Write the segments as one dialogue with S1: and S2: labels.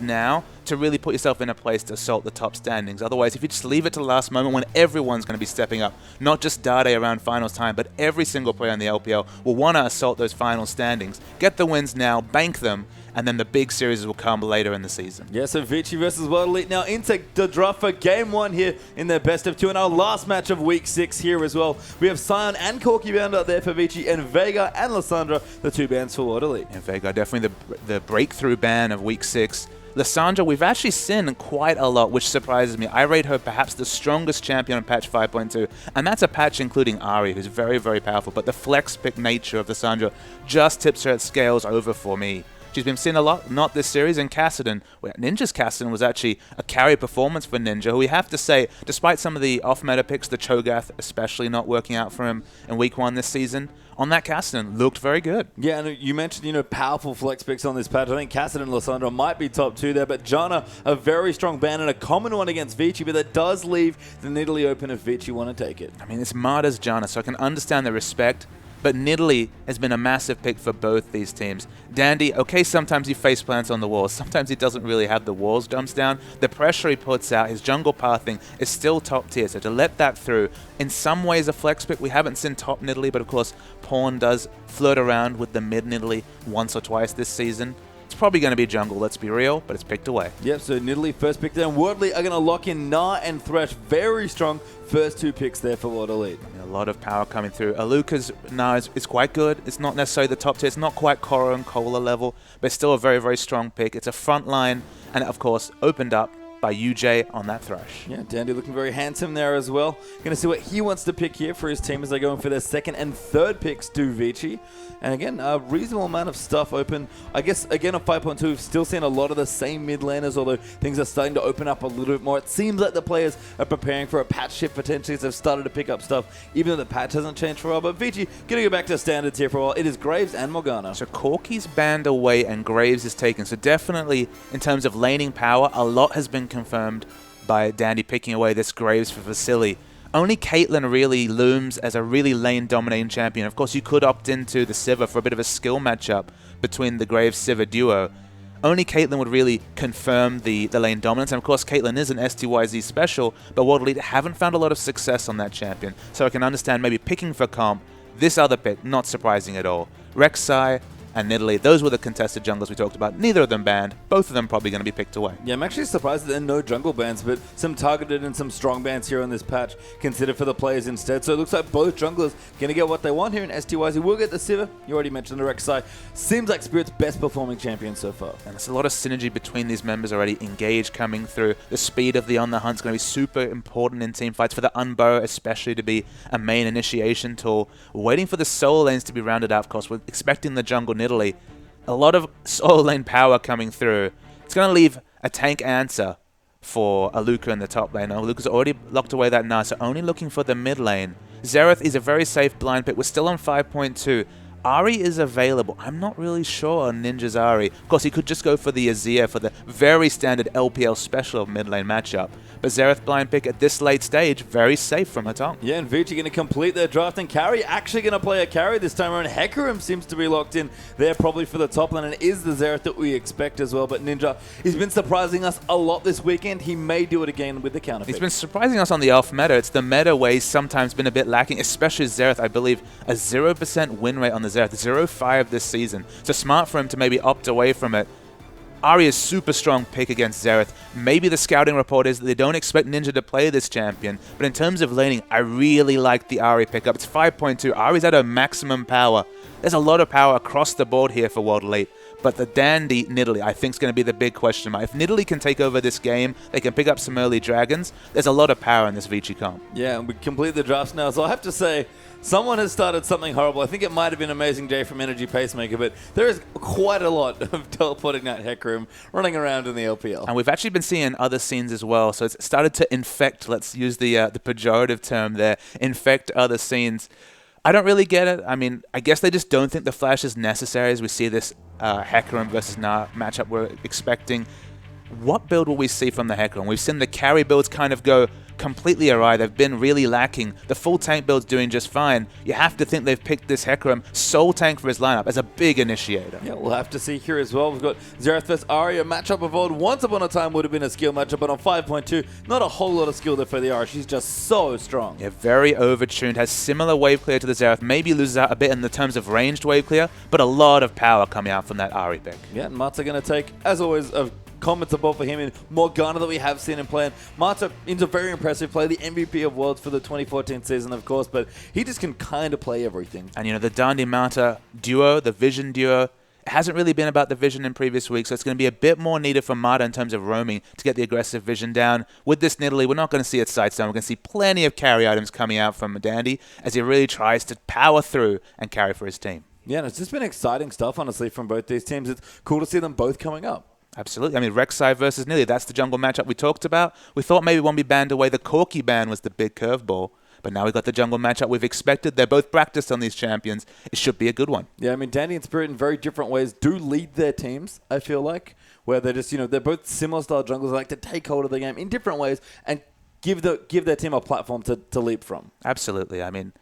S1: now to really put yourself in a place to assault the top standings. Otherwise, if you just leave it to the last moment when everyone's going to be stepping up, not just Dade around finals time, but every single player in the LPL will want to assault those final standings. Get the wins now, bank them, and then the big series will come later in the season.
S2: Yeah, so Vici versus World Elite now into the draw for Game 1 here in their best of 2. And our last match of Week 6 here as well. We have Sion and Corky bound out there for Vici, and Vega and Lissandra, the 2 bans for World Elite.
S1: And Vega, definitely the breakthrough ban of Week 6. Lissandra, we've actually seen quite a lot, which surprises me. I rate her perhaps the strongest champion on patch 5.2, and that's a patch including Ahri, who's very, very powerful. But the flex pick nature of Lissandra just tips her at scales over for me. She's been seen a lot, not this series, and Kassadin. Ninja's Kassadin was actually a carry performance for Ninja, who we have to say, despite some of the off-meta picks, the Cho'Gath especially not working out for him in Week 1 this season, on that Kassadin looked very good.
S2: Yeah, and you mentioned, powerful flex picks on this patch. I think Kassadin and Lissandra might be top 2 there, but Janna, a very strong ban and a common one against Vici, but that does leave the Nidalee open if Vici want to take it.
S1: I mean, it's Marta's Janna, so I can understand the respect, but Nidalee has been a massive pick for both these teams. Dandy, okay, sometimes he face plants on the walls. Sometimes he doesn't really have the walls jumps down. The pressure he puts out, his jungle pathing is still top tier. So to let that through, in some ways a flex pick. We haven't seen top Nidalee, but of course Pawn does flirt around with the mid Nidalee once or twice this season. It's probably going to be jungle, let's be real, but it's picked away.
S2: Yep, so Nidalee first pick there, and World Elite are going to lock in Gnar and Thresh. Very strong first 2 picks there for World Elite.
S1: A lot of power coming through. Aluka's Gnar is quite good. It's not necessarily the top tier. It's not quite Korra and Cola level, but it's still a very, very strong pick. It's a front line, and of course, opened up by UJ on that Thresh.
S2: Yeah, Dandy looking very handsome there as well. Going to see what he wants to pick here for his team as they go in for their second and third picks to Vici. And again, a reasonable amount of stuff open. I guess, again, on 5.2, we've still seen a lot of the same mid laners, although things are starting to open up a little bit more. It seems like the players are preparing for a patch shift potentially as they've started to pick up stuff, even though the patch hasn't changed for a while. But Vici, going to go back to standards here for a while. It is Graves and Morgana.
S1: So Corky's banned away and Graves is taken. So definitely, in terms of laning power, a lot has been confirmed by Dandy picking away this Graves for Vasily. Only Caitlyn really looms as a really lane-dominating champion. Of course, you could opt into the Sivir for a bit of a skill matchup between the Graves-Sivir duo. Only Caitlyn would really confirm the lane dominance. And of course, Caitlyn is an STYZ special, but World Elite haven't found a lot of success on that champion. So I can understand maybe picking for comp. This other pick, not surprising at all. Rek'Sai and Nidalee, those were the contested junglers we talked about. Neither of them banned. Both of them probably going to be picked away.
S2: Yeah, I'm actually surprised that there are no jungle bans, but some targeted and some strong bans here on this patch considered for the players instead. So it looks like both junglers going to get what they want here in STYZ. We'll get the Sivir. You already mentioned the Rek'Sai. Seems like Spirit's best performing champion so far.
S1: And there's a lot of synergy between these members already. Engage coming through. The speed of the On The Hunt is going to be super important in team fights, for the Unburrow especially to be a main initiation tool. We're waiting for the solo lanes to be rounded out, of course. We're expecting the jungle Nidalee. A lot of solo lane power coming through. It's going to leave a tank answer for Aluka in the top lane. Aluka's already locked away that Gnar, so only looking for the mid lane. Xerath is a very safe blind pick. We're still on 5.2. Ahri is available. I'm not really sure on Ninja's Ahri. Of course, he could just go for the Azir for the very standard LPL special mid lane matchup. But Xerath blind pick at this late stage, very safe from Hatong.
S2: Yeah, and Vici going to complete their draft, and carry actually going to play a carry this time around. Hecarim seems to be locked in there probably for the top lane, and it is the Xerath that we expect as well. But Ninja, he's been surprising us a lot this weekend. He may do it again with the counter pick.
S1: He's been surprising us on the off meta. It's the meta way he's sometimes been a bit lacking, especially Xerath. I believe a 0% win rate on the Xerath, 0-5 this season. So smart for him to maybe opt away from it. Ahri is super strong pick against Xerath. Maybe the scouting report is that they don't expect Ninja to play this champion, but in terms of laning, I really like the Ahri pickup. It's 5.2. Ahri's at her maximum power. There's a lot of power across the board here for World Elite, but the Dandy Nidalee, I think, is going to be the big question mark. If Nidalee can take over this game, they can pick up some early dragons. There's a lot of power in this Vici comp.
S2: Yeah, and we complete the drafts now, so I have to say, someone has started something horrible. I think it might have been Amazing J from Energy Pacemaker, but there is quite a lot of teleporting that Hecarim running around in the LPL.
S1: And we've actually been seeing other scenes as well, so it's started to infect, let's use the pejorative term there, infect other scenes. I don't really get it. I mean, I guess they just don't think the flash is necessary as we see this Hecarim versus Gnar matchup we're expecting. What build will we see from the Hecarim? We've seen the carry builds kind of go completely awry. They've been really lacking. The full tank build's doing just fine. You have to think they've picked this Hecarim sole tank for his lineup as a big initiator.
S2: Yeah, we'll have to see here as well. We've got Xerath vs Ahri, a matchup of old. Once upon a time would have been a skill matchup, but on 5.2, not a whole lot of skill there for the Ahri. She's just so strong.
S1: Yeah, very overtuned, has similar wave clear to the Xerath, maybe loses out a bit in the terms of ranged wave clear, but a lot of power coming out from that Ahri pick.
S2: Yeah, and Mata going to take, as always, a commentable for him in Morgana that we have seen him playing. Mata into very impressive play, the MVP of Worlds for the 2014 season, of course, but he just can kind of play everything.
S1: And, you know, the Dundee Mata duo, the Vision duo, it hasn't really been about the Vision in previous weeks, so it's going to be a bit more needed from Mata in terms of roaming to get the aggressive Vision down. With this Nidalee, we're not going to see it sidestone. We're going to see plenty of carry items coming out from Dandy as he really tries to power through and carry for his team.
S2: Yeah, and it's just been exciting stuff, honestly, from both these teams. It's cool to see them both coming up.
S1: Absolutely. I mean, Rek'Sai versus Nidalee, that's the jungle matchup we talked about. We thought maybe when we banned away the Corki ban was the big curveball, but now we've got the jungle matchup we've expected. They're both practiced on these champions. It should be a good one.
S2: Yeah, I mean, Dandy and Spirit in very different ways do lead their teams, I feel like, where they're just, you know, they're both similar style junglers that like to take hold of the game in different ways and give their team a platform to leap from.
S1: Absolutely. I mean,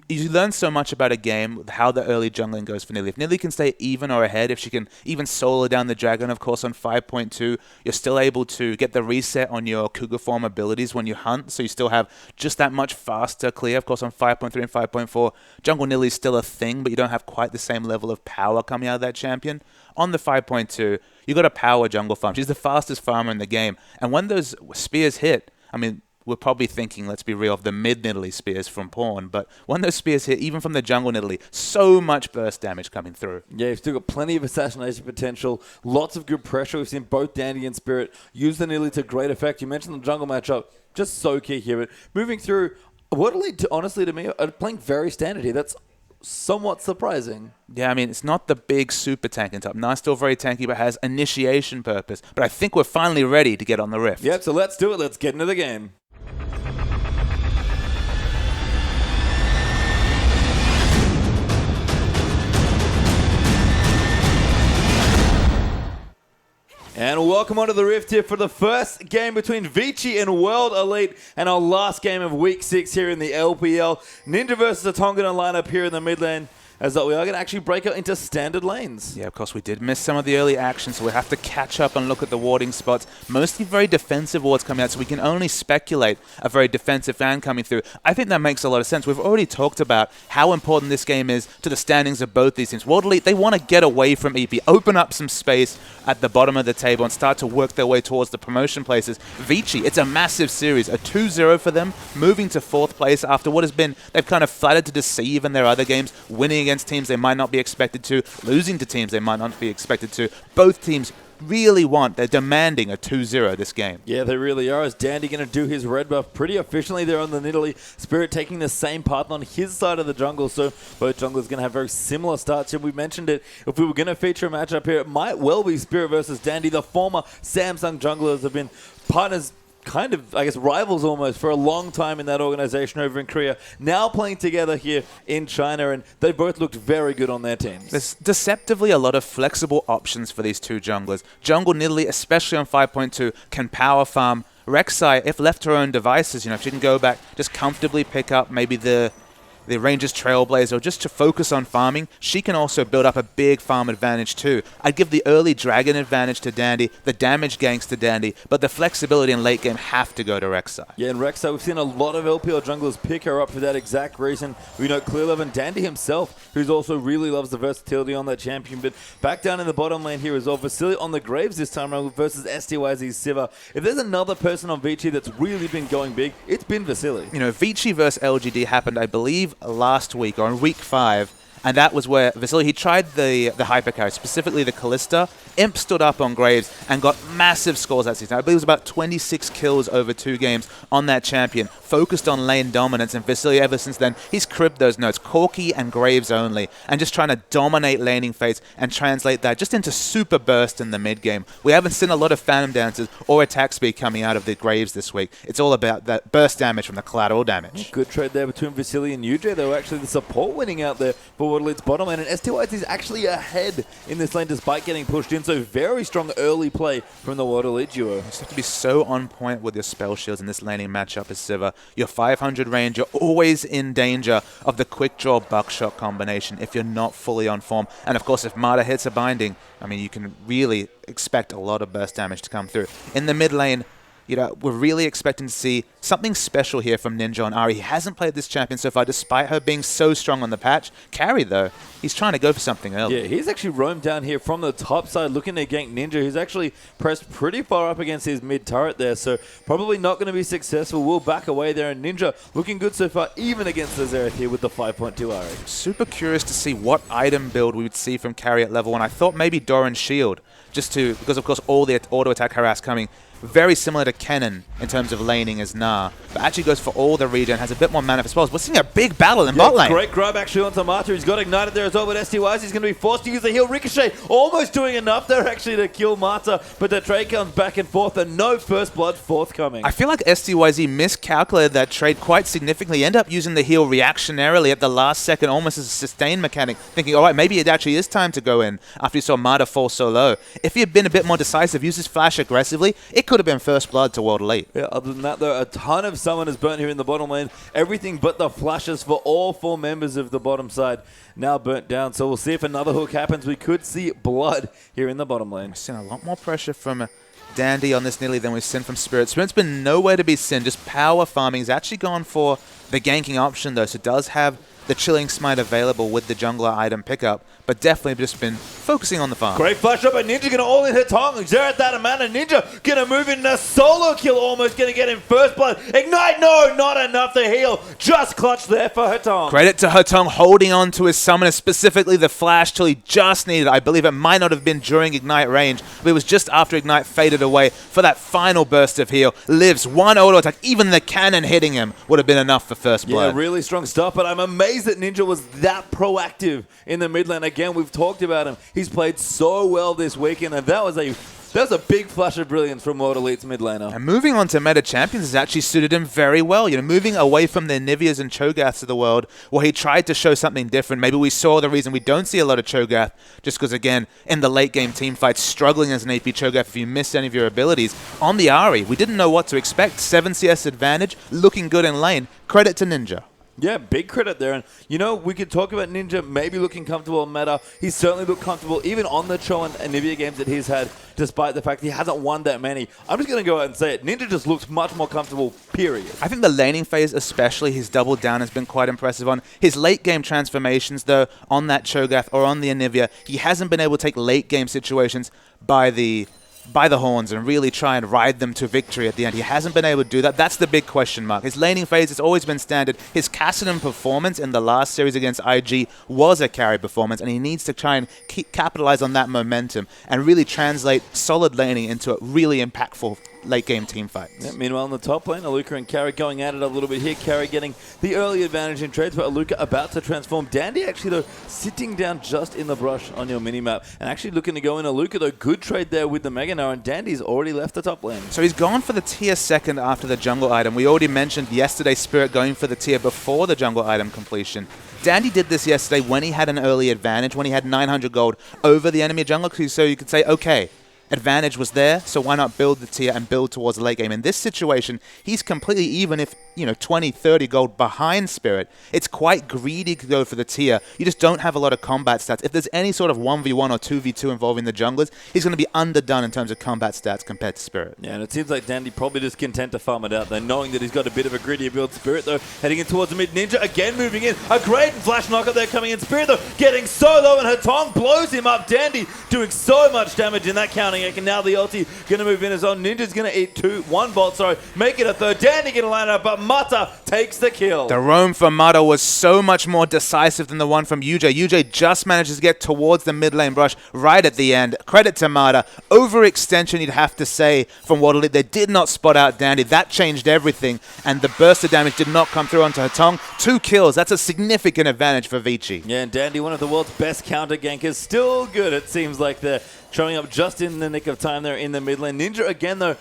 S1: you learn so much about a game, how the early jungling goes for Nidalee. If Nidalee can stay even or ahead, if she can even solo down the dragon, of course, on 5.2, you're still able to get the reset on your Cougar form abilities when you hunt, so you still have just that much faster clear. Of course, on 5.3 and 5.4, jungle Nidalee is still a thing, but you don't have quite the same level of power coming out of that champion. On the 5.2, you got a power jungle farm. She's the fastest farmer in the game. And when those spears hit, I mean, we're probably thinking, let's be real, of the mid-Nidalee spears from Pawn. But when those spears hit, even from the jungle Nidalee, so much burst damage coming through.
S2: Yeah, you've still got plenty of assassination potential, lots of good pressure. We've seen both Dandy and Spirit use the Nidalee to great effect. You mentioned the jungle matchup, just so key here. But moving through, Waterley, honestly, to me, are playing very standard here. That's somewhat surprising.
S1: Yeah, I mean, it's not the big super tank in top. Nice, still very tanky, but has initiation purpose. But I think we're finally ready to get on the Rift.
S2: Yep, so let's do it. Let's get into the game. And welcome onto the Rift here for the first game between Vici and World Elite and our last game of Week 6 here in the LPL. Ninja versus a Tongan lineup here in the mid lane, as that we are going to actually break out into standard lanes.
S1: Yeah, of course, we did miss some of the early action, so we have to catch up and look at the warding spots. Mostly very defensive wards coming out, so we can only speculate a very defensive fan coming through. I think that makes a lot of sense. We've already talked about how important this game is to the standings of both these teams. World Elite, they want to get away from EP, open up some space at the bottom of the table and start to work their way towards the promotion places. Vici, it's a massive series, a 2-0 for them, moving to 4th place after what has been, they've kind of flattered to deceive in their other games, winning against teams they might not be expected to, losing to teams they might not be expected to. Both teams really they're demanding a 2-0 this game.
S2: Yeah, they really are. Is Dandy going to do his red buff pretty efficiently there on the Nidalee? Spirit taking the same path on his side of the jungle, so both junglers going to have very similar starts. And we mentioned it, if we were going to feature a matchup here, it might well be Spirit versus Dandy. The former Samsung junglers have been partners, kind of, I guess, rivals almost for a long time in that organization over in Korea, now playing together here in China, and they both looked very good on their teams.
S1: There's deceptively a lot of flexible options for these two junglers. Jungle Nidalee, especially on 5.2, can power farm. Rek'Sai, if left to her own devices, you know, if she can go back, just comfortably pick up maybe the Rangers Trailblazer, or just to focus on farming, she can also build up a big farm advantage too. I'd give the early dragon advantage to Dandy, the damage ganks to Dandy, but the flexibility in late game have to go to Rek'Sai.
S2: Yeah, and Rek'Sai, we've seen a lot of LPL junglers pick her up for that exact reason. We know Clearlove and Dandy himself, who's also really loves the versatility on that champion. But back down in the bottom lane here as well, Vasily on the Graves this time around versus STYZ's Siva. If there's another person on Vici that's really been going big, it's been Vasily.
S1: You know, Vici versus LGD happened, I believe, last week or in week 5, and that was where Vasily, he tried the hypercarry, specifically the Callista. Imp stood up on Graves and got massive scores that season. I believe it was about 26 kills over 2 games on that champion, focused on lane dominance, and Vasily ever since then, he's cribbed those notes, Corki and Graves only, and just trying to dominate laning phase and translate that just into super burst in the mid game. We haven't seen a lot of Phantom Dances or attack speed coming out of the Graves this week. It's all about that burst damage from the collateral damage.
S2: Good trade there between Vasily and UJ. They were actually the support winning out there for for Water Elite's bottom lane, and STYs is actually ahead in this lane despite getting pushed in, so very strong early play from the Water Elite duo.
S1: You just have to be so on point with your spell shields in this laning matchup as Sivir. Your 500 range, you're always in danger of the quick draw buckshot combination if you're not fully on form. And of course, if Marta hits a binding, I mean, you can really expect a lot of burst damage to come through. In the mid lane, you know, we're really expecting to see something special here from Ninja on Ahri. He hasn't played this champion so far, despite her being so strong on the patch. Carry, though, he's trying to go for something early.
S2: Yeah, he's actually roamed down here from the top side looking to gank Ninja. He's actually pressed pretty far up against his mid turret there, so probably not going to be successful. We'll back away there, and Ninja looking good so far, even against the Xerath here with the 5.2 Ahri.
S1: Super curious to see what item build we would see from Carry at level 1. I thought maybe Doran's Shield, because of course all the auto attack harass coming. Very similar to Kennen in terms of laning as Nah, but actually goes for all the regen, has a bit more mana for spells. We're seeing a big battle in bot lane.
S2: Great grab actually onto Marta. He's got ignited there as well, but STYs he's going to be forced to use the heal. Ricochet almost doing enough there actually to kill Marta, but the trade comes back and forth and no first blood forthcoming.
S1: I feel like STYZ miscalculated that trade quite significantly. End up using the heal reactionarily at the last second, almost as a sustain mechanic, thinking, all right, maybe it actually is time to go in after you saw Marta fall so low. If he had been a bit more decisive, use his flash aggressively, it could have been first blood to World Elite.
S2: Yeah, other than that, though, a ton of summoners burnt here in the bottom lane. Everything but the flashes for all 4 members of the bottom side now burnt down. So we'll see if another hook happens. We could see blood here in the bottom lane.
S1: We've seen a lot more pressure from Dandy on this Nidalee than we've seen from Spirit. Spirit's been nowhere to be seen, just power farming. He's actually gone for the ganking option, though, so does have the Chilling Smite available with the jungler item pickup, but definitely just been focusing on the farm.
S2: Great flash up, and Ninja going to all in her tongue. Xerath out of mana. Ninja going to move in a solo kill, almost going to get in first blood. Ignite, no, not enough to heal. Just clutch there for Hatong.
S1: Credit to Hatong holding on to his summoner, specifically the flash till he just needed it. I believe it might not have been during Ignite range, but it was just after Ignite faded away for that final burst of heal. Lives one auto attack. Even the cannon hitting him would have been enough for first blood.
S2: Yeah, really strong stuff, but I'm amazed that Ninja was that proactive in the mid lane. Again, we've talked about him. He's played so well this weekend, and that was a big flash of brilliance from World Elite's mid laner.
S1: And moving on to meta champions has actually suited him very well. You know, moving away from the Niveas and Cho'Gaths of the world, where he tried to show something different. Maybe we saw the reason we don't see a lot of Cho'Gath, just because, again, in the late game team fights, struggling as an AP Cho'Gath if you missed any of your abilities. On the Ahri, we didn't know what to expect. 7 CS advantage, looking good in lane. Credit to Ninja.
S2: Yeah, big credit there. And, you know, we could talk about Ninja maybe looking comfortable in meta. He's certainly looked comfortable even on the Cho and Nivea games that he's had, despite the fact he hasn't won that many. I'm just going to go out and say it. Ninja just looks much more comfortable, period.
S1: I think the laning phase especially, he's doubled down, has been quite impressive on. His late game transformations, though, on that Cho'Gath or on the Anivia, he hasn't been able to take late game situations by the horns and really try and ride them to victory at the end. He hasn't been able to do that. That's the big question mark. His laning phase has always been standard. His Kassadin performance in the last series against IG was a carry performance, and he needs to try and capitalize on that momentum and really translate solid laning into a really impactful late-game team fights.
S2: Yeah, meanwhile, in the top lane, Aluka and Carry going at it a little bit here. Carry getting the early advantage in trades, but Aluka about to transform. Dandy actually, though, sitting down just in the brush on your minimap and actually looking to go in. Aluka, though, good trade there with the Mega now, and Dandy's already left the top lane.
S1: So he's gone for the tier second after the jungle item. We already mentioned yesterday Spirit going for the tier before the jungle item completion. Dandy did this yesterday when he had an early advantage, when he had 900 gold over the enemy jungle, so you could say, okay, advantage was there, so why not build the tier and build towards the late game? In this situation, he's completely, even if, 20, 30 gold behind Spirit, it's quite greedy to go for the tier. You just don't have a lot of combat stats. If there's any sort of 1v1 or 2v2 involving the junglers, he's going to be underdone in terms of combat stats compared to Spirit.
S2: Yeah, and it seems like Dandy probably just content to farm it out there, knowing that he's got a bit of a grittier build. Spirit, though, heading in towards the mid. Ninja again moving in. A great flash knockup there coming in. Spirit, though, getting so low, and Hatong blows him up. Dandy doing so much damage in that counting egg, and now the ulti going to move in his own. Ninja's going to eat one bolt, make it a third. Dandy going to line up, but Mata takes the kill.
S1: The roam from Mata was so much more decisive than the one from UJ. UJ just manages to get towards the mid lane brush right at the end. Credit to Mata. Overextension, you'd have to say, from World Elite. They did not spot out Dandy. That changed everything, and the burst of damage did not come through onto Hatong. 2 kills. That's a significant advantage for Vici.
S2: Yeah, and Dandy, one of the world's best counter gankers, still good, it seems like they're showing up just in the nick of time there in the mid lane. Ninja, again, though,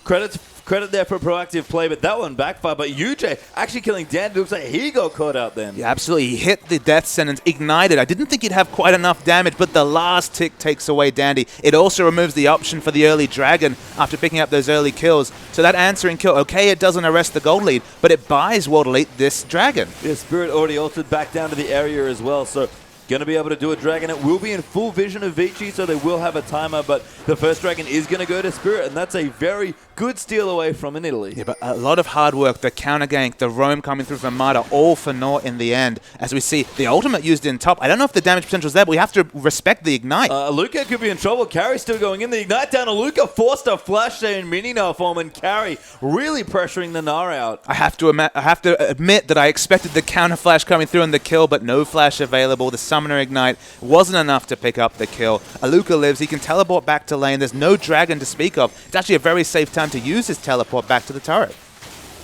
S2: Credit there for proactive play, but that one backfired. But UJ actually killing Dandy. Looks like he got caught out then.
S1: Yeah, absolutely. He hit the death sentence, ignited. I didn't think he'd have quite enough damage, but the last tick takes away Dandy. It also removes the option for the early dragon after picking up those early kills. So that answering kill, okay, it doesn't arrest the gold lead, but it buys World Elite this dragon.
S2: Yeah, Spirit already altered back down to the area as well, so going to be able to do a dragon. It will be in full vision of Vici, so they will have a timer, but the first dragon is going to go to Spirit, and that's a very good steal away from in Italy.
S1: Yeah, but a lot of hard work, the counter gank, the roam coming through from Marta, all for naught in the end. As we see, the ultimate used in top. I don't know if the damage potential is there, but we have to respect the ignite.
S2: Luca could be in trouble. Carry's still going in. The ignite down to Luca, forced a flash there in mini Gnar form, and Carry really pressuring the Gnar out.
S1: I have to admit that I expected the counter flash coming through and the kill, but no flash available. The summoner ignite wasn't enough to pick up the kill. Aluka lives. He can teleport back to lane. There's no dragon to speak of. It's actually a very safe time to use his teleport back to the turret.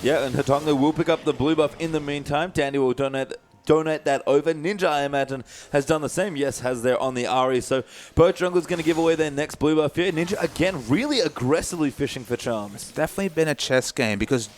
S2: Yeah, and Hatonga will pick up the blue buff in the meantime. Dandy will donate that over. Ninja, I imagine, has done the same. Yes, has there on the Ari. So both junglers going to give away their next blue buff here. Ninja, again, really aggressively fishing for charms.
S1: It's definitely been a chess game because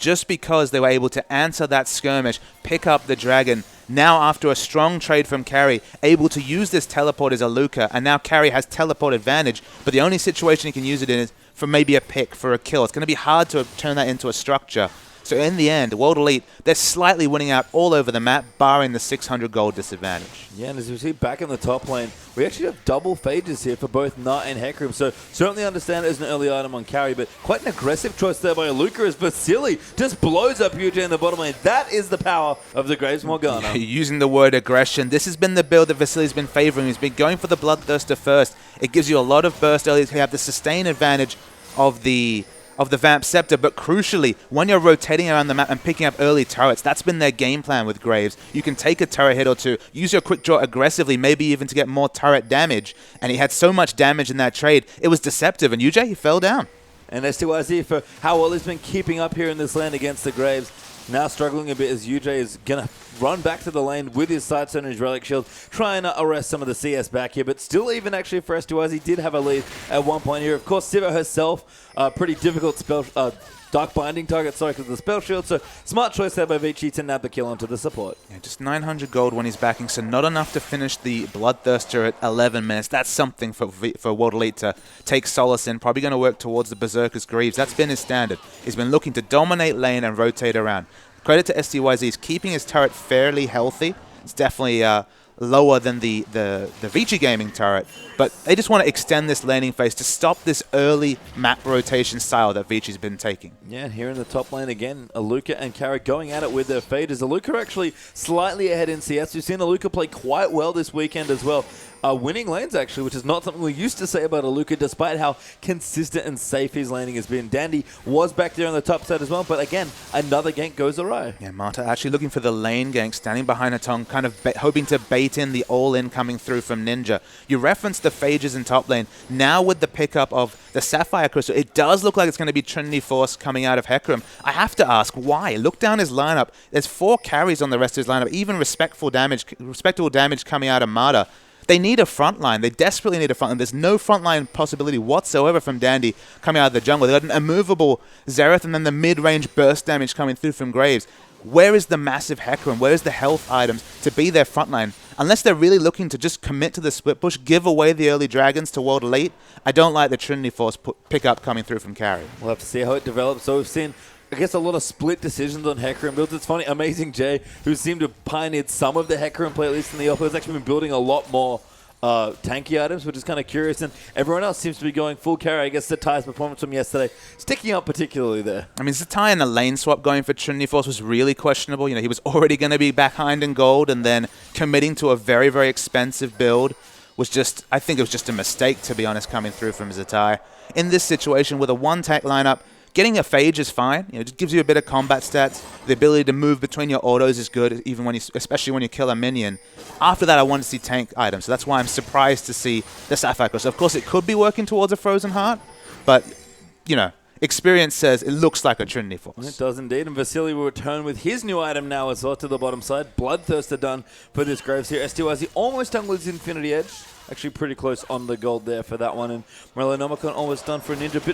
S1: they were able to answer that skirmish, pick up the dragon, now after a strong trade from Carry, able to use this teleport as Aluka, and now Carry has teleport advantage, but the only situation he can use it in is for maybe a pick, for a kill. It's going to be hard to turn that into a structure. So in the end, World Elite, they're slightly winning out all over the map, barring the 600 gold disadvantage.
S2: Yeah, and as we see back in the top lane, we actually have double phages here for both Gnar and Hecarim. So certainly understand it as an early item on Carry, but quite an aggressive choice there by Aluka as Vasily just blows up UJ in the bottom lane. That is the power of the Graves Morgana.
S1: Using the word aggression, this has been the build that Vasily's been favoring. He's been going for the Bloodthirster first. It gives you a lot of burst early. You have the sustain advantage of the Vamp Scepter, but crucially, when you're rotating around the map and picking up early turrets, that's been their game plan with Graves. You can take a turret hit or two, use your quick draw aggressively, maybe even to get more turret damage, and he had so much damage in that trade, it was deceptive, and UJ, he fell down.
S2: And STYZ for how well he's been keeping up here in this lane against the Graves. Now struggling a bit as UJ is going to run back to the lane with his Sightstone and his Relic Shield, trying to arrest some of the CS back here, but still even actually for STYZ, he did have a lead at one point here. Of course, Sivir herself, pretty difficult spell, Dark Binding target, sorry, because of the spell shield, so smart choice there by Vici to nab the kill onto the support.
S1: Yeah, just 900 gold when he's backing, so not enough to finish the Bloodthirster at 11 minutes. That's something for World Elite to take solace in. Probably going to work towards the Berserker's Greaves. That's been his standard. He's been looking to dominate lane and rotate around. Credit to STYZ, he's keeping his turret fairly healthy. It's definitely lower than the Vici Gaming turret, but they just want to extend this laning phase to stop this early map rotation style that Vici's been taking.
S2: Yeah, and here in the top lane again, Aluka and Kara going at it with their phages. Aluka actually slightly ahead in CS. We've seen Aluka play quite well this weekend as well. Winning lanes, actually, which is not something we used to say about Aluka, despite how consistent and safe his laning has been. Dandy was back there on the top side as well, but again, another gank goes awry.
S1: Yeah, Marta actually looking for the lane gank, standing behind her tongue, kind of hoping to bait in the all-in coming through from Ninja. You referenced the phages in top lane. Now with the pickup of the Sapphire Crystal, it does look like it's going to be Trinity Force coming out of Hecarim. I have to ask, why? Look down his lineup. There's 4 carries on the rest of his lineup, even respectable damage coming out of Marta. They need a front line. They desperately need a front line. There's no front line possibility whatsoever from Dandy coming out of the jungle. They've got an immovable Xerath and then the mid-range burst damage coming through from Graves. Where is the massive Hecarim? Where is the health items to be their front line? Unless they're really looking to just commit to the split push, give away the early dragons to World Elite, I don't like the Trinity Force pickup coming through from Carry.
S2: We'll have to see how it develops. So we've seen, I guess, a lot of split decisions on Hecarim builds. It's funny, Amazing J, who seemed to have pioneered some of the Hecarim play, at least in the off, has actually been building a lot more tanky items, which is kind of curious, and everyone else seems to be going full carry. I guess Zatai's performance from yesterday sticking out particularly there.
S1: I mean, Zatai and the lane swap going for Trinity Force was really questionable. You know, he was already going to be behind in gold, and then committing to a very, very expensive build was just, I think it was just a mistake, to be honest, coming through from Zatai. In this situation, with a one-tack lineup, getting a phage is fine. You know, it just gives you a bit of combat stats. The ability to move between your autos is good, even when especially when you kill a minion. After that, I want to see tank items, so that's why I'm surprised to see the Sapphire Crystal. Of course, it could be working towards a Frozen Heart, but, you know, experience says it looks like a Trinity Force.
S2: It does indeed, and Vasily will return with his new item now as well to the bottom side. Bloodthirster done for this Graves here. STYZ almost done with his Infinity Edge. Actually pretty close on the gold there for that one. And Morellonomicon almost done for Ninja.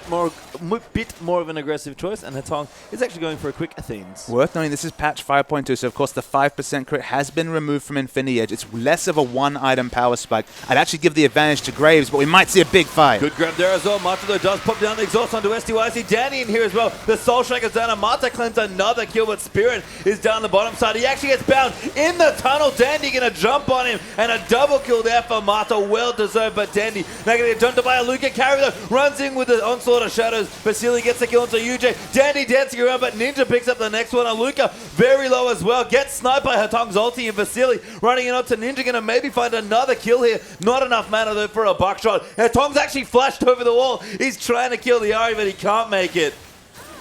S2: Bit more of an aggressive choice. And Hetong is actually going for a quick Athenes.
S1: Worth noting, this is patch 5.2, so of course the 5% crit has been removed from Infinity Edge. It's less of a one-item power spike. I'd actually give the advantage to Graves, but we might see a big fight.
S2: Good grab there as well. Mata though does pop down the exhaust onto STYC. Danny in here as well. The Soul Shaker's down, and Mata claims another kill, but Spirit is down the bottom side. He actually gets bound in the tunnel. Dandy gonna jump on him, and a double kill there for Mata. Well deserved, but Dandy now gonna get jumped by a Luca. Carry though runs in with the onslaught of shadows. Vasily gets the kill onto UJ. Dandy dancing around, but Ninja picks up the next one. Aluka very low as well. Gets sniped by Hetong's ulti, and Vasily running in onto Ninja. Gonna maybe find another kill here. Not enough mana though for a buckshot. Hetong's actually flashed over the wall. He's trying to kill the Ahri, but he can't make it.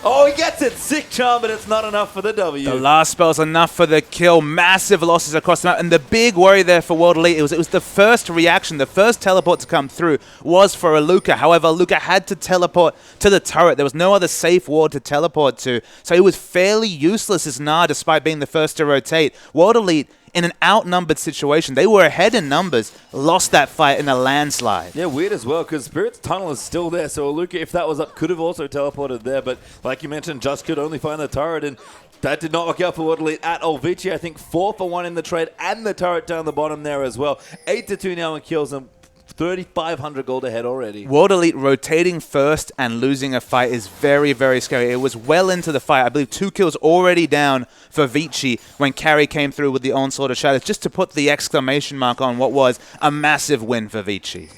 S2: Oh, he gets it. Sick charm, but it's not enough for the W.
S1: The last spell's enough for the kill. Massive losses across the map. And the big worry there for World Elite, it was the first reaction, the first teleport to come through was for Aluka. However, Aluka had to teleport to the turret. There was no other safe ward to teleport to. So he was fairly useless as Gnar, despite being the first to rotate. World Elite, in an outnumbered situation, they were ahead in numbers, lost that fight in a landslide.
S2: Yeah, weird as well, because Spirit's tunnel is still there, so Aluka, if that was up, could have also teleported there, but like you mentioned, just could only find the turret, and that did not work out for World Elite at all. Vici, I think, 4 for 1 in the trade, and the turret down the bottom there as well. 8-2 now in kills, and 3,500 gold ahead already.
S1: World Elite rotating first and losing a fight is very, very scary. It was well into the fight. I believe 2 kills already down for Vici when Carry came through with the onslaught of shadows, just to put the exclamation mark on what was a massive win for Vici.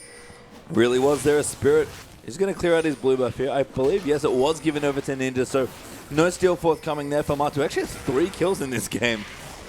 S2: Really was there a Spirit. He's going to clear out his blue buff here. I believe, yes, it was given over to Ninja, so no steal forthcoming there for Matu. Actually has 3 kills in this game.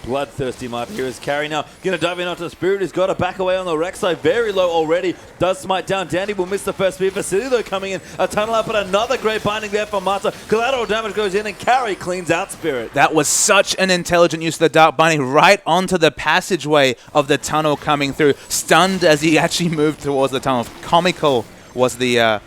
S2: Bloodthirsty Mata here is Carry now. Gonna dive in onto the Spirit. He's got to back away on the Rex side. Very low already. Does smite down. Dandy will miss the first speed. Vasily though coming in. A tunnel up, but another great binding there for Mata. Collateral damage goes in, and Carry cleans out Spirit.
S1: That was such an intelligent use of the Dark Binding right onto the passageway of the tunnel coming through. Stunned as he actually moved towards the tunnel. Comical was the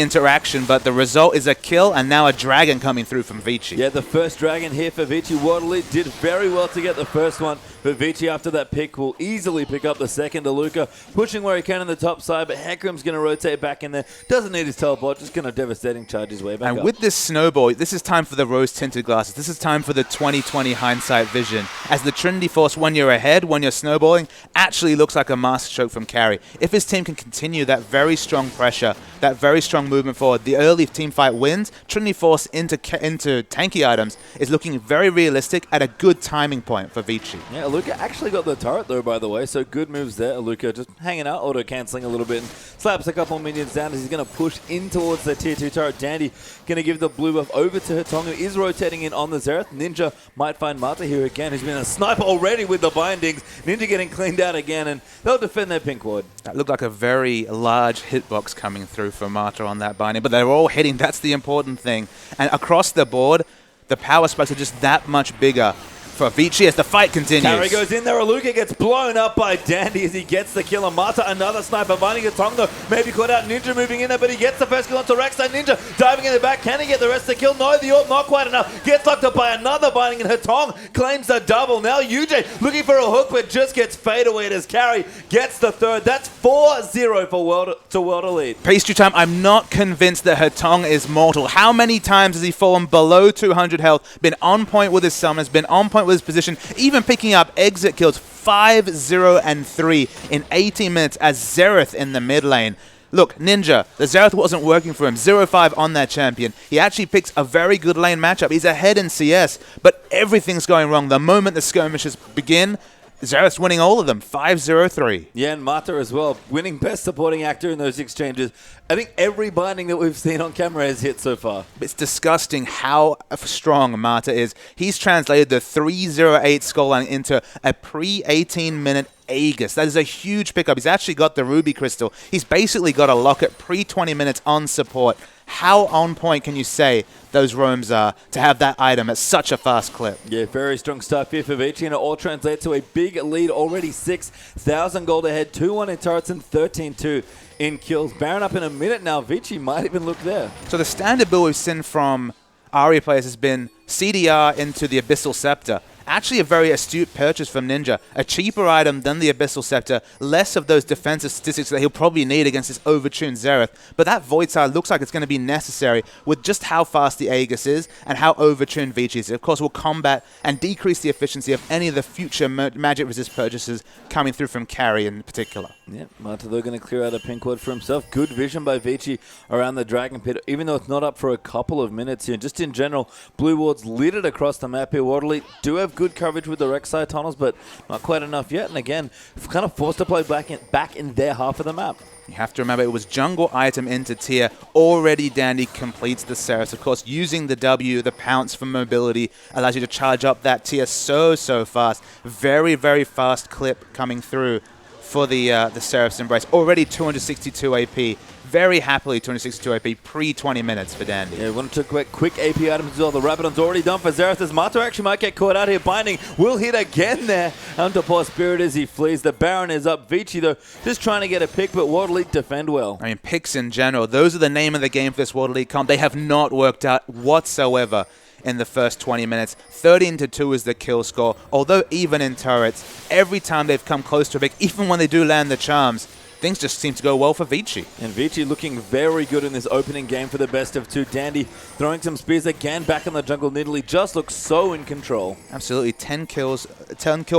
S1: interaction, but the result is a kill and now a dragon coming through from Vici.
S2: Yeah, the first dragon here for Vici. World Elite did very well to get the first one, but Vici after that pick will easily pick up the second. Aluka pushing where he can on the top side, but Hecarim's going to rotate back in there. Doesn't need his teleport, just going to devastating charge his way back up.
S1: And with this snowball, this is time for the rose-tinted glasses. This is time for the 2020 hindsight vision. As the Trinity Force, when you're ahead, when you're snowballing, actually looks like a masterstroke from Carry. If his team can continue that very strong pressure, that very strong movement forward, the early team fight wins. Trinity Force into tanky items is looking very realistic at a good timing point for Vici.
S2: Yeah, Aluka actually got the turret though, by the way, so good moves there. Aluka just hanging out, auto-cancelling a little bit, and slaps a couple of minions down as he's going to push in towards the tier 2 turret. Dandy going to give the blue buff over to Hetong, who is rotating in on the Xerath. Ninja might find Mata here again, who's been a sniper already with the bindings. Ninja getting cleaned out again, and they'll defend their pink ward.
S1: That looked like a very large hitbox coming through for Mata on that binding, but they're all hitting. That's the important thing. And across the board, the power spikes are just that much bigger for Vici as the fight continues.
S2: Carry goes in there. Aluka gets blown up by Dandy as he gets the kill on Mata. Another sniper binding a Tonga. Maybe caught out. Ninja moving in there, but he gets the first kill onto Rek'Sai. Ninja diving in the back. Can he get the rest of the kill? No, the AWP not quite enough. Gets locked up by another binding, and Hetong claims the double. Now UJ looking for a hook, but just gets fade away as Carry gets the third. That's 4-0 for World Elite.
S1: Pastry time. I'm not convinced that Hetong is mortal. How many times has he fallen below 200 health, been on point with his summons, been on point with his position, even picking up exit kills 5-0 and 3 in 18 minutes as Xerath in the mid lane. Look, Ninja, the Xerath wasn't working for him. 0-5 on that champion. He actually picks a very good lane matchup. He's ahead in CS, but everything's going wrong. The moment the skirmishes begin, Xerath's winning all of them, 5-0-3.
S2: Yeah, and Mata as well, winning best supporting actor in those exchanges. I think every binding that we've seen on camera has hit so far.
S1: It's disgusting how strong Mata is. He's translated the 308 scoreline into a pre-18-minute Aegis. That is a huge pickup. He's actually got the Ruby Crystal. He's basically got a locket pre-20 minutes on support. How on point can you say those roams are to have that item at such a fast clip?
S2: Yeah, very strong stuff here for Vici, and it all translates to a big lead already. 6,000 gold ahead, 2-1 in turrets and 13-2 in kills. Baron up in a minute now. Vici might even look there.
S1: So the standard build we've seen from Ahri players has been CDR into the Abyssal Scepter. Actually a very astute purchase from Ninja. A cheaper item than the Abyssal Scepter, less of those defensive statistics that he'll probably need against this overtuned Xerath. But that Void Side looks like it's going to be necessary with just how fast the Aegis is and how overtuned Vici is. It, of course, will combat and decrease the efficiency of any of the future magic resist purchases coming through from carry in particular.
S2: Yeah, Marta though going to clear out a pink ward for himself. Good vision by Vici around the Dragon Pit, even though it's not up for a couple of minutes here. Just in general, blue wards littered across the map here. Waterley do have good coverage with the Rek'Sai tunnels, but not quite enough yet. And again, kind of forced to play back in their half of the map.
S1: You have to remember it was jungle item into tier. Already Dandy completes the Ceres. Of course, using the W, the pounce for mobility, allows you to charge up that tier so fast. Very, very fast clip coming through for the Seraph's Embrace. Already 262 AP. Very happily 262 AP pre-20 minutes for Dandy.
S2: Yeah, we want to talk quick AP items as well. The Rabadon's already done for Xerath, as Mato actually might get caught out here. Binding will hit again there. Onto poor Spirit as he flees. The Baron is up. Vici, though, just trying to get a pick, but World Elite defend well.
S1: I mean, picks in general, those are the name of the game for this World Elite comp. They have not worked out whatsoever in the first 20 minutes. 13-2 is the kill score. Although even in turrets, every time they've come close to a pick, even when they do land the charms, things just seem to go well for Vici.
S2: And Vici looking very good in this opening game for the best of two. Dandy throwing some spears again back in the jungle. Nidalee just looks so in control.
S1: Absolutely. 10 kill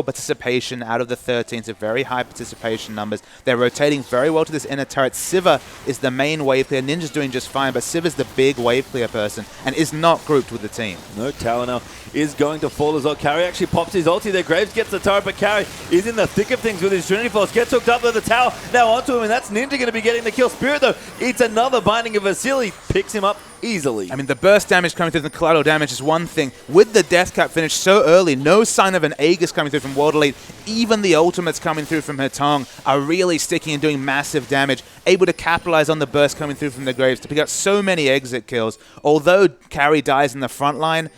S1: participation out of the 13. So very high participation numbers. They're rotating very well to this inner turret. Siva is the main wave clear. Ninja's doing just fine, but Siva's the big wave clear person and is not grouped with the team.
S2: No, tower now is going to fall as well. Carry actually pops his ulti there. Graves gets the turret, but Carry is in the thick of things with his Trinity Force. Gets hooked up to the tower. Now onto him, and that's Ninja going to be getting the kill. Spirit, though, eats another binding of Vasily. Picks him up easily.
S1: I mean, the burst damage coming through, the collateral damage is one thing. With the death cap finish so early, no sign of an Aegis coming through from World Elite. Even the ultimates coming through from Hetong are really sticking and doing massive damage. Able to capitalize on the burst coming through from the Graves to pick up so many exit kills. Although Carry dies in the front line,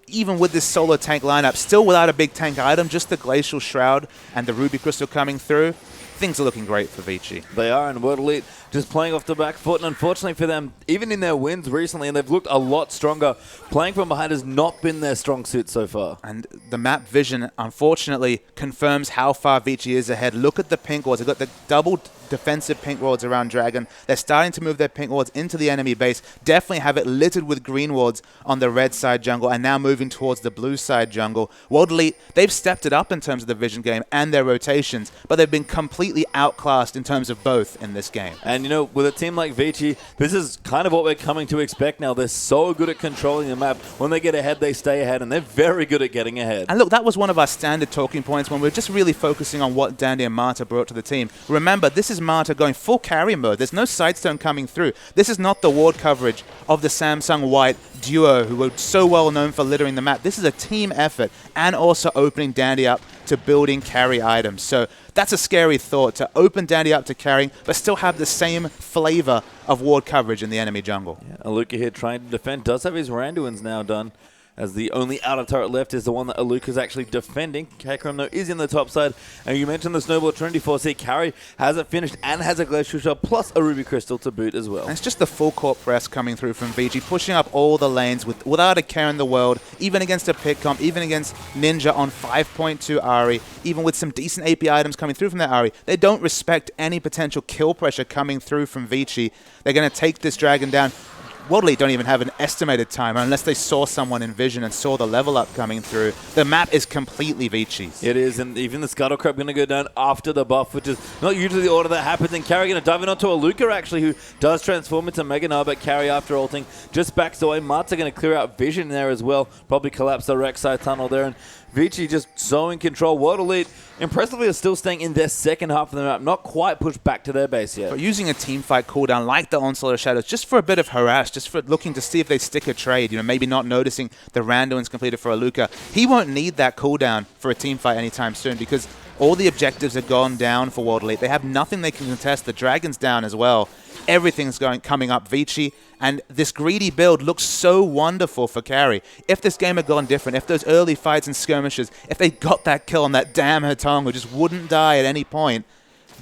S1: even with this solo tank lineup, still without a big tank item, just the Glacial Shroud and the Ruby Crystal coming through, things are looking great for Vici.
S2: They are, and World Elite just playing off the back foot, and unfortunately for them, even in their wins recently, and they've looked a lot stronger, playing from behind has not been their strong suit so far.
S1: And the map vision, unfortunately, confirms how far Vici is ahead. Look at the pink wards. They've got the double defensive pink wards around Dragon. They're starting to move their pink wards into the enemy base. Definitely have it littered with green wards on the red side jungle, and now moving towards the blue side jungle. World Elite, they've stepped it up in terms of the vision game and their rotations, but they've been completely outclassed in terms of both in this game.
S2: And, you know, with a team like Vici, this is kind of what we're coming to expect now. They're so good at controlling the map. When they get ahead, they stay ahead, and they're very good at getting ahead.
S1: And look, that was one of our standard talking points when we were just really focusing on what Dandy and Marta brought to the team. Remember, this is Marta going full carry mode. There's no sidestone coming through. This is not the ward coverage of the Samsung White duo who were so well known for littering the map. This is a team effort and also opening Dandy up to building carry items. So that's a scary thought, to open Dandy up to carrying, but still have the same flavor of ward coverage in the enemy jungle.
S2: Yeah, Aluka here trying to defend. Does have his Randuin's now done, as the only outer turret left is the one that Aluka's actually defending. Kakram, though, is in the top side. And you mentioned the Snowball Trinity Force here. Carry has it finished and has a Glacial Shard plus a Ruby Crystal to boot as well.
S1: And it's just the full court press coming through from Vici, pushing up all the lanes without a care in the world, even against a pick comp, even against Ninja on 5.2 Ahri, even with some decent AP items coming through from that Ahri. They don't respect any potential kill pressure coming through from Vici. They're going to take this dragon down. World Elite don't even have an estimated timer unless they saw someone in vision and saw the level up coming through. The map is completely Vici's.
S2: It is, and even the Scuttlecrab going to go down after the buff, which is not usually the order that happens. And Carry going to dive in onto Aluka, actually, who does transform into Mega Gnar, but Carry, after ulting, just backs away. Marta going to clear out vision there as well. Probably collapse the Rek'Sai tunnel there. And Vici just so in control. World Elite, impressively, are still staying in their second half of the map, not quite pushed back to their base yet.
S1: But using a team fight cooldown like the Onslaught of Shadows, just for a bit of harass, just for looking to see if they stick a trade, you know, maybe not noticing the Randuin's completed for Aluka. He won't need that cooldown for a team fight anytime soon because all the objectives have gone down for World Elite. They have nothing they can contest. The Dragon's down as well. Everything's coming up Vici, and this greedy build looks so wonderful for Carry. If this game had gone different, if those early fights and skirmishes, if they got that kill on that damn Hetong who just wouldn't die at any point,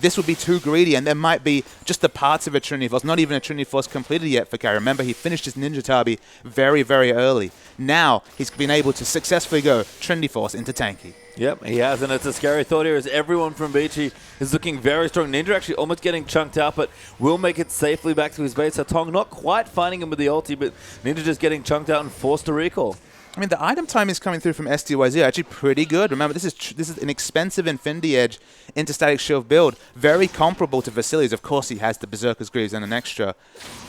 S1: this would be too greedy, and there might be just the parts of a Trinity Force, not even a Trinity Force completed yet for Carry. Remember, he finished his Ninja Tabi very, very early. Now, he's been able to successfully go Trinity Force into tanky.
S2: Yep, he has, and it's a scary thought here as everyone from Vici is looking very strong. Ninja actually almost getting chunked out, but will make it safely back to his base. So Tong not quite finding him with the ulti, but Ninja just getting chunked out and forced to recall.
S1: I mean, the item time is coming through from SDYZ actually pretty good. Remember, this is an expensive Infinity Edge interstatic shield build, very comparable to Vasili's. Of course, he has the Berserker's Greaves and an extra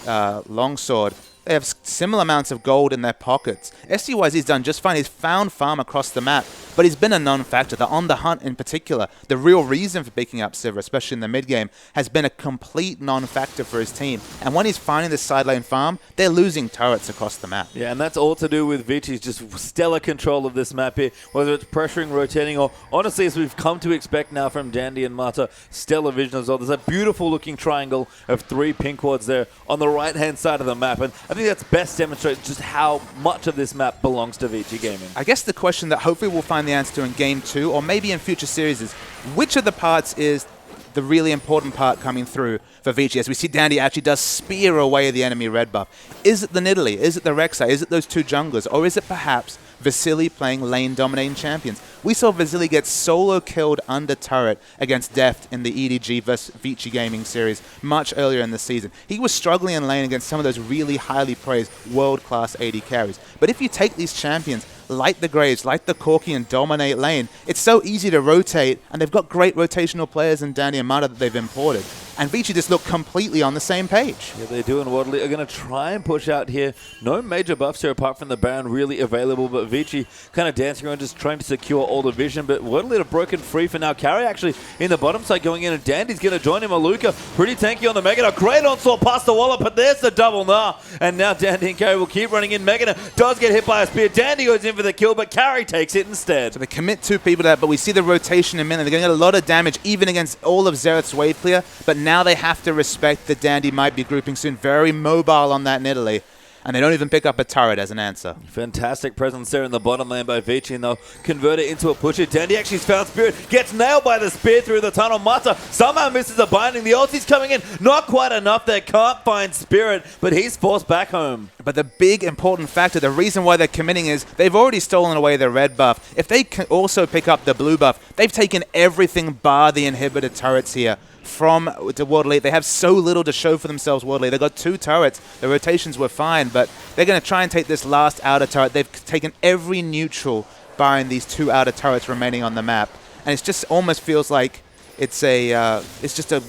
S1: longsword. They have similar amounts of gold in their pockets. SDYZ's done just fine. He's found farm across the map, but he's been a non-factor. The On The Hunt in particular, the real reason for picking up Sivir, especially in the mid-game, has been a complete non-factor for his team. And when he's finding this side lane farm, they're losing turrets across the map.
S2: Yeah, and that's all to do with Vici's just stellar control of this map here, whether it's pressuring, rotating, or honestly, as we've come to expect now from Dandy and Mata, stellar vision as well. There's a beautiful-looking triangle of 3 pink wards there on the right-hand side of the map, and I think that's best demonstrates just how much of this map belongs to Vici Gaming.
S1: I guess the question that hopefully we'll find the answer to in Game 2, or maybe in future series, is which of the parts is the really important part coming through for Vici? As we see Dandy actually does spear away the enemy red buff. Is it the Nidalee? Is it the Rek'Sai? Is it those 2 junglers? Or is it perhaps Vasili playing lane-dominating champions? We saw Vasili get solo-killed under turret against Deft in the EDG vs Vici Gaming series much earlier in the season. He was struggling in lane against some of those really highly praised world-class AD carries. But if you take these champions like the Graves, like the Corki, and dominate lane, it's so easy to rotate, and they've got great rotational players in Dandy and Mata that they've imported. And Vici just look completely on the same page.
S2: Yeah, they do, and Wadley are going to try and push out here. No major buffs here apart from the Baron really available, but Vici kind of dancing around, just trying to secure all the vision. But Wadley are broken free for now. Carry actually in the bottom side going in, and Dandy's going to join him. Aluka pretty tanky on the Megadon. Great onslaught past the wallop, but there's the double now. And now Dandy and Carry will keep running in. Megadon does get hit by a spear. Dandy goes in for the kill, but Carry takes it instead.
S1: So they commit 2 people to that, but we see the rotation in a minute. They're going to get a lot of damage even against all of Xerath's wave clear, but now they have to respect that Dandy might be grouping soon. Very mobile on that Nidalee, and they don't even pick up a turret as an answer.
S2: Fantastic presence there in the bottom lane by Vici, and they'll convert it into a pusher. Dandy actually found Spirit, gets nailed by the spear through the tunnel. Mata somehow misses a binding. The ulti's coming in, not quite enough there. Can't find Spirit, but he's forced back home.
S1: But the big important factor, the reason why they're committing is they've already stolen away the red buff. If they can also pick up the blue buff, they've taken everything bar the inhibitor turrets here from the World Elite. They have so little to show for themselves, World Elite. They've got 2 turrets. The rotations were fine, but they're going to try and take this last outer turret. They've taken every neutral barring these 2 outer turrets remaining on the map. And it just almost feels like it's just a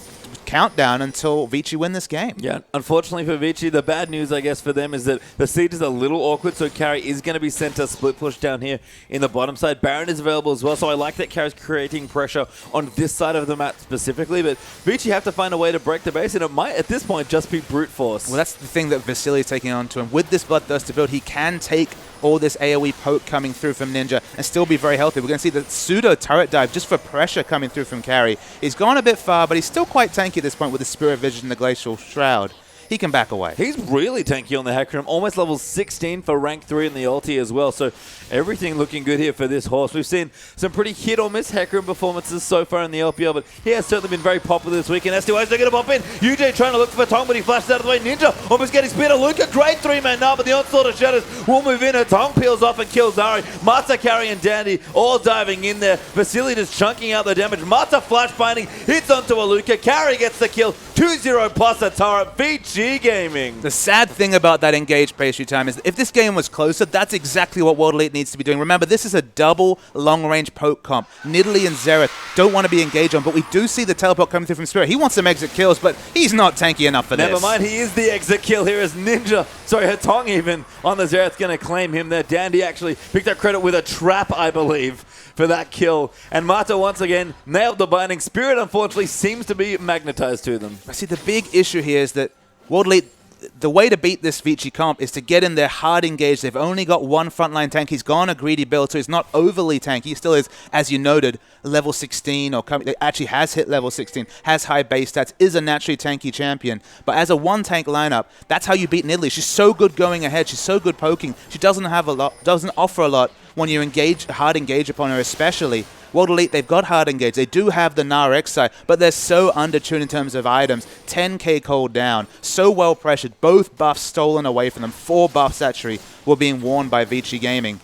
S1: countdown until Vici win this game.
S2: Yeah, unfortunately for Vici, the bad news, I guess, for them is that the siege is a little awkward, so Carry is going to be sent to split push down here in the bottom side. Baron is available as well, so I like that Carry's creating pressure on this side of the map specifically, but Vici have to find a way to break the base, and it might, at this point, just be brute force.
S1: Well, that's the thing that Vasili is taking on to him. With this Bloodthirster build, he can take all this AoE poke coming through from Ninja and still be very healthy. We're going to see the pseudo turret dive just for pressure coming through from Carry. He's gone a bit far, but he's still quite tanky at this point with the Spirit Vision and the Glacial Shroud. He can back away.
S2: He's really tanky on the Hecarim, almost level 16 for rank 3 in the ulti as well, so everything looking good here for this horse. We've seen some pretty hit or miss Hecarim performances so far in the LPL, but he has certainly been very popular this week, and SDYs are going to pop in. UJ trying to look for Tong, but he flashes out of the way. Ninja almost getting speared. Luca, great 3-man now, but the onslaught of Shadows will move in, and Tong peels off and kills Zari. Mata, Carry, and Dandy all diving in there. Vasili just chunking out the damage. Mata flash binding, hits onto Aluka. Carry gets the kill. 2-0 plus a turret. Vici Gaming.
S1: The sad thing about that engaged pastry time is that if this game was closer, that's exactly what World Elite needs to be doing. Remember, this is a double long-range poke comp. Nidalee and Xerath don't want to be engaged on, but we do see the teleport coming through from Spirit. He wants some exit kills, but he's not tanky enough for this.
S2: Never mind, he is the exit kill here as Ninja. Sorry, Hatong even on the Xerath going to claim him there. Dandy actually picked up credit with a trap, I believe, for that kill. And Mata once again nailed the binding. Spirit, unfortunately, seems to be magnetized to them.
S1: I see the big issue here is that World Elite, the way to beat this Vici comp is to get in there hard engaged. They've only got 1 frontline tank. He's gone a greedy build, so he's not overly tanky. He still is, as you noted, level 16, or actually has hit level 16, has high base stats, is a naturally tanky champion. But as a 1-tank lineup, that's how you beat Nidalee. She's so good going ahead. She's so good poking. She doesn't offer a lot when you hard engage upon her especially. World Elite, they've got hard engage. They do have the Gnar Xi, but they're so undertuned in terms of items. 10k cold down, so well pressured. Both buffs stolen away from them. 4 buffs actually were being worn by Vici Gaming.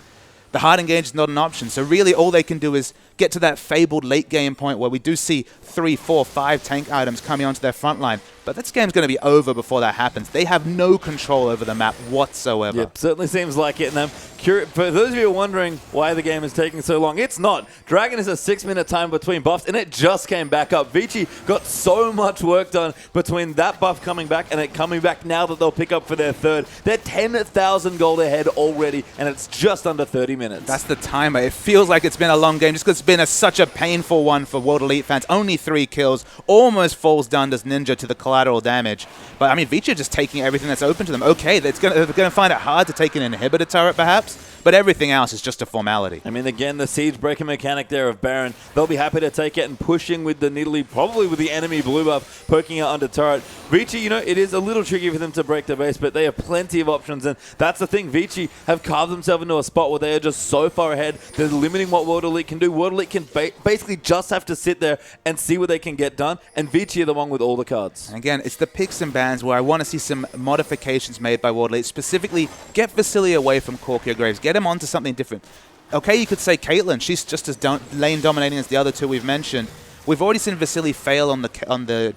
S1: The hard engage is not an option, so really all they can do is get to that fabled late game point where we do see 3, 4, 5 tank items coming onto their front line. But this game's going to be over before that happens. They have no control over the map whatsoever.
S2: Yep, certainly seems like it. And I'm curious, for those of you who are wondering why the game is taking so long, it's not. Dragon is a 6-minute time between buffs, and it just came back up. Vici got so much work done between that buff coming back and it coming back now that they'll pick up for their third. They're 10,000 gold ahead already, and it's just under 30 minutes.
S1: That's the timer. It feels like it's been a long game just because it's been such a painful one for World Elite fans. Only 3 kills. Almost falls down as Ninja to the collateral damage. But, I mean, Vici are just taking everything that's open to them. Okay, they're going to find it hard to take an inhibitor turret, perhaps, but everything else is just a formality.
S2: I mean, again, the siege breaking mechanic there of Baron, they'll be happy to take it and pushing with the Nidalee, probably with the enemy blue buff, poking out under turret. Vici, you know, it is a little tricky for them to break the base, but they have plenty of options, and that's the thing. Vici have carved themselves into a spot where they are just so far ahead, they're limiting what World Elite can do. World Elite can basically just have to sit there and see what they can get done, and Vici are the one with all the cards.
S1: And again, it's the picks and bans where I want to see some modifications made by World Elite. Specifically, get Vasily away from Corkia Graves. Get him onto something different. Okay, you could say Caitlyn. She's just as lane dominating as the other 2 we've mentioned. We've already seen Vasily fail on the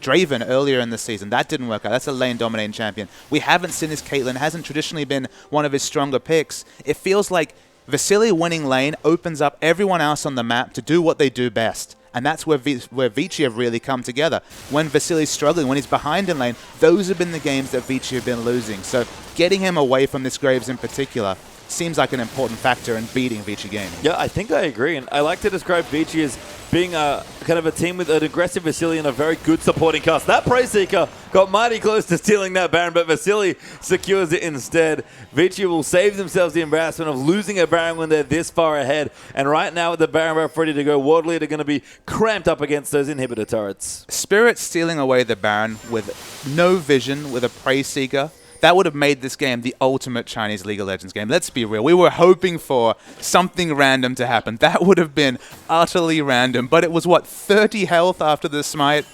S1: Draven earlier in the season. That didn't work out. That's a lane dominating champion. We haven't seen his Caitlyn. Hasn't traditionally been one of his stronger picks. It feels like Vasily winning lane opens up everyone else on the map to do what they do best. And that's where Vici have really come together. When Vasily's struggling, when he's behind in lane, those have been the games that Vici have been losing. So getting him away from this Graves in particular seems like an important factor in beating Vici Gaming.
S2: Yeah, I think I agree. And I like to describe Vici as being a kind of a team with an aggressive Vasily and a very good supporting cast. That Prey Seeker got mighty close to stealing that Baron, but Vasily secures it instead. Vici will save themselves the embarrassment of losing a Baron when they're this far ahead. And right now with the Baron buff ready to go, World Elite are going to be cramped up against those inhibitor turrets.
S1: Spirit stealing away the Baron with no vision, with a Prey Seeker. That would have made this game the ultimate Chinese League of Legends game. Let's be real. We were hoping for something random to happen. That would have been utterly random. But it was, what, 30 health after the smite?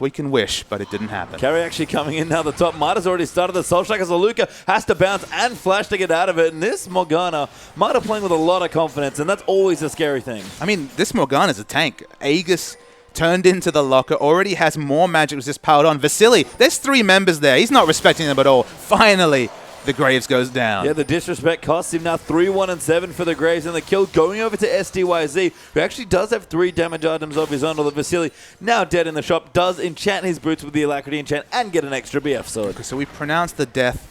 S1: We can wish, but it didn't happen.
S2: Carry actually coming in now. The top. Mata's already started the Soul Strike as Luca has to bounce and flash to get out of it. And this Morgana, Mata playing with a lot of confidence, and that's always a scary thing.
S1: I mean, this Morgana's a tank. Aegis turned into the locker, already has more magic resist powered on. Vasily, there's 3 members there. He's not respecting them at all. Finally, the Graves goes down.
S2: Yeah, the disrespect costs him now 3-1-7 for the Graves, and the kill going over to SDYZ, who actually does have 3 damage items of his own, although Vasily, now dead in the shop, does enchant his boots with the Alacrity enchant and get an extra BF sword.
S1: Okay, so we pronounced the death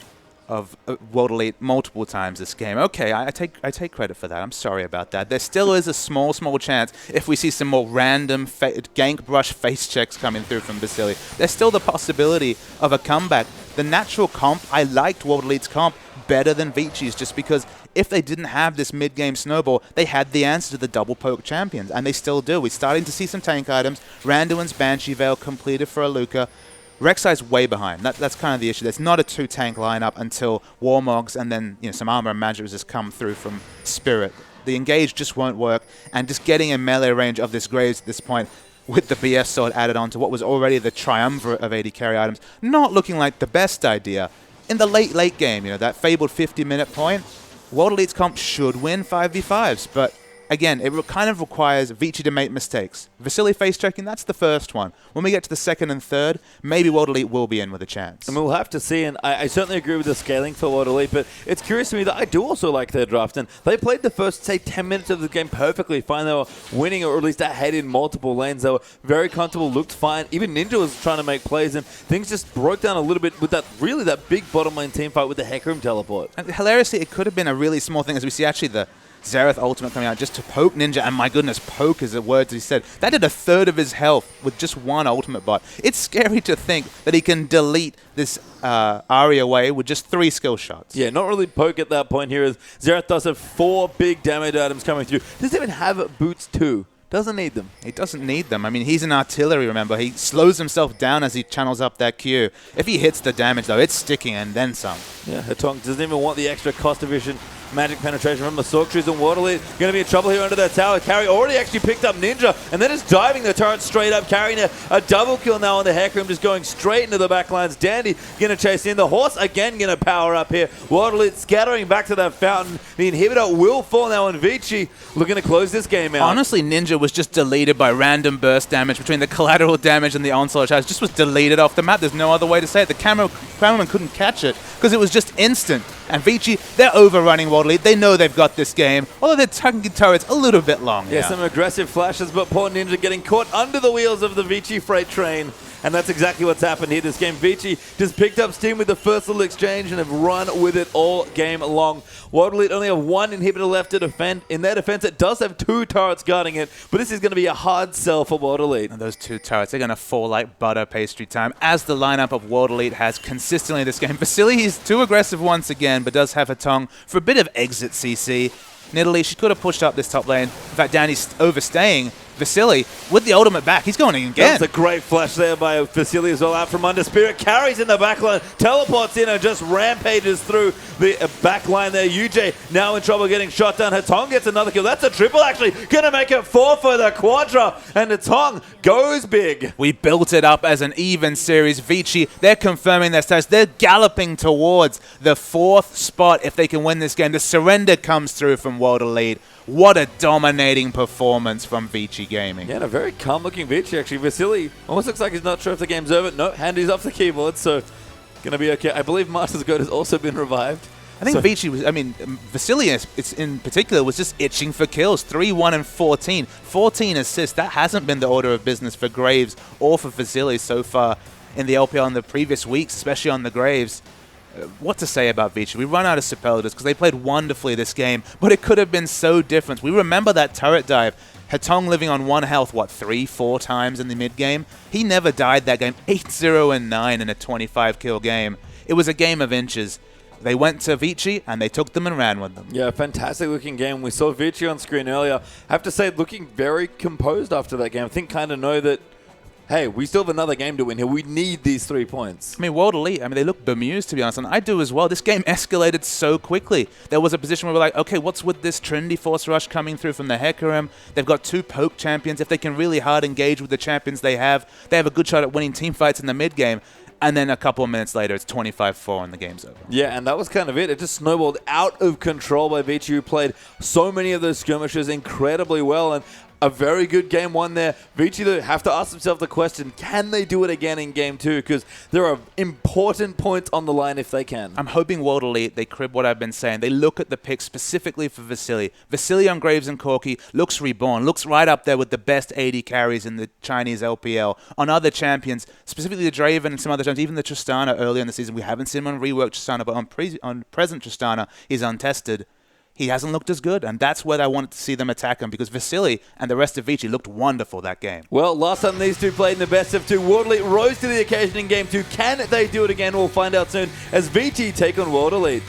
S1: of World Elite multiple times this game. Okay, I take credit for that. I'm sorry about that. There still is a small chance if we see some more random gank brush face checks coming through from Vasily. There's still the possibility of a comeback. The natural comp, I liked World Elite's comp better than Vici's just because if they didn't have this mid-game snowball, they had the answer to the double poke champions, and they still do. We're starting to see some tank items. Randuin's Banshee Veil completed for Aluka. Rek'Sai's way behind. That's kind of the issue. There's not a 2-tank lineup until Warmogs and then some armor and magic resist come through from Spirit. The engage just won't work, and just getting in melee range of this Graves at this point with the BF sword added on to what was already the triumvirate of AD carry items, not looking like the best idea. In the late game, that fabled 50-minute point, World Elite's comp should win 5v5s, but again, it kind of requires Vici to make mistakes. Vasily face checking, that's the first one. When we get to the second and third, maybe World Elite will be in with a chance.
S2: And we'll have to see, and I certainly agree with the scaling for World Elite, but it's curious to me that I do also like their draft, and they played the first, say, 10 minutes of the game perfectly fine. They were winning, or at least ahead in multiple lanes. They were very comfortable, looked fine. Even Ninja was trying to make plays, and things just broke down a little bit with that big bottom lane team fight with the Hecarim teleport.
S1: And hilariously, it could have been a really small thing, as we see actually the Xerath ultimate coming out just to poke Ninja, and my goodness, poke is the words he said. That did a third of his health with just one ultimate bot. It's scary to think that he can delete this Ahri away with just 3 skill shots.
S2: Yeah, not really poke at that point here, as Xerath does have 4 big damage items coming through. Doesn't even have boots 2. Doesn't need them.
S1: He doesn't need them. I mean, he's an artillery, remember. He slows himself down as he channels up that Q. If he hits the damage, though, it's sticking and then some.
S2: Yeah, Hetong doesn't even want the extra cost efficient Magic penetration from the Sorceries and Waterley. Going to be in trouble here under that tower. Carry already actually picked up Ninja, and then is diving the turret straight up, carrying a double kill now on the Hecarim, just going straight into the back lines. Dandy going to chase in. The Horse again going to power up here. Waterley scattering back to that fountain. The inhibitor will fall now, and Vici looking to close this game out.
S1: Honestly, Ninja was just deleted by random burst damage between the collateral damage and the onslaught charge. Just was deleted off the map. There's no other way to say it. The cameraman couldn't catch it because it was just instant. And Vici, they're overrunning Waterley. They know they've got this game, although they're tugging turrets a little bit long.
S2: Yeah, some aggressive flashes, but poor Ninja getting caught under the wheels of the Vici freight train. And that's exactly what's happened here this game. Vici just picked up steam with the first little exchange and have run with it all game long. Waterley only have one inhibitor left to defend. In their defense, it does have two turrets guarding it, but this is going to be a hard sell for Waterley.
S1: And those two turrets, they're going to fall like butter pastry time, as the lineup of Waterley has consistently this game. Vasily, he's too aggressive once again, but does have a tongue for a bit of exit CC. Nidalee, she could have pushed up this top lane. In fact, Danny's overstaying. Vasily, with the ultimate back, he's going in again.
S2: That's a great flash there by Vasily as well, out from under. Spirit carries in the backline, teleports in and just rampages through the backline there. UJ now in trouble getting shot down. Hatong gets another kill. That's a triple actually. Going to make it 4 for the Quadra. And Hatong goes big.
S1: We built it up as an even series. Vici, they're confirming their status. They're galloping towards the 4th spot if they can win this game. The surrender comes through from World Elite. What a dominating performance from Vici Gaming.
S2: Yeah, and a very calm-looking Vici, actually. Vasily almost looks like he's not sure if the game's over. No, handy's off the keyboard, so going to be okay. I believe Master's Goat has also been revived.
S1: I think Vici was, Vasily in particular was just itching for kills. 3-1 and 14. 14 assists. That hasn't been the order of business for Graves or for Vasily so far in the LPL in the previous weeks, especially on the Graves. What to say about Vici? We run out of superlatives because they played wonderfully this game, but it could have been so different. We remember that turret dive. Hatong living on 1 health, 3-4 times in the mid-game? He never died that game. 8-0 and 9 in a 25-kill game. It was a game of inches. They went to Vici, and they took them and ran with them.
S2: Yeah, fantastic-looking game. We saw Vici on screen earlier. I have to say, looking very composed after that game. I think kind of know that, hey, we still have another game to win here. We need these 3 points.
S1: World Elite, they look bemused, to be honest, and I do as well. This game escalated so quickly. There was a position where we're like, okay, what's with this Trinity Force Rush coming through from the Hecarim? They've got 2 poke champions. If they can really hard engage with the champions they have a good shot at winning team fights in the mid-game. And then a couple of minutes later, it's 25-4 and the game's over. Yeah,
S2: and that was kind of it. It just snowballed out of control by Vici, who played so many of those skirmishes incredibly well. And a very good game one there. Vici, though, have to ask themselves the question, can they do it again in game 2? Because there are important points on the line if they can.
S1: I'm hoping World Elite, they crib what I've been saying. They look at the pick specifically for Vasily. Vasily on Graves and Corki looks reborn, looks right up there with the best AD carries in the Chinese LPL. On other champions, specifically the Draven and some other champions, even the Tristana earlier in the season, we haven't seen him on reworked Tristana, but on present Tristana, he's untested. He hasn't looked as good, and that's where I wanted to see them attack him, because Vasily and the rest of Vici looked wonderful that game.
S2: Well, last time these two played in the best of 2, World Elite rose to the occasion in game 2. Can they do it again? We'll find out soon as Vici take on World Elite.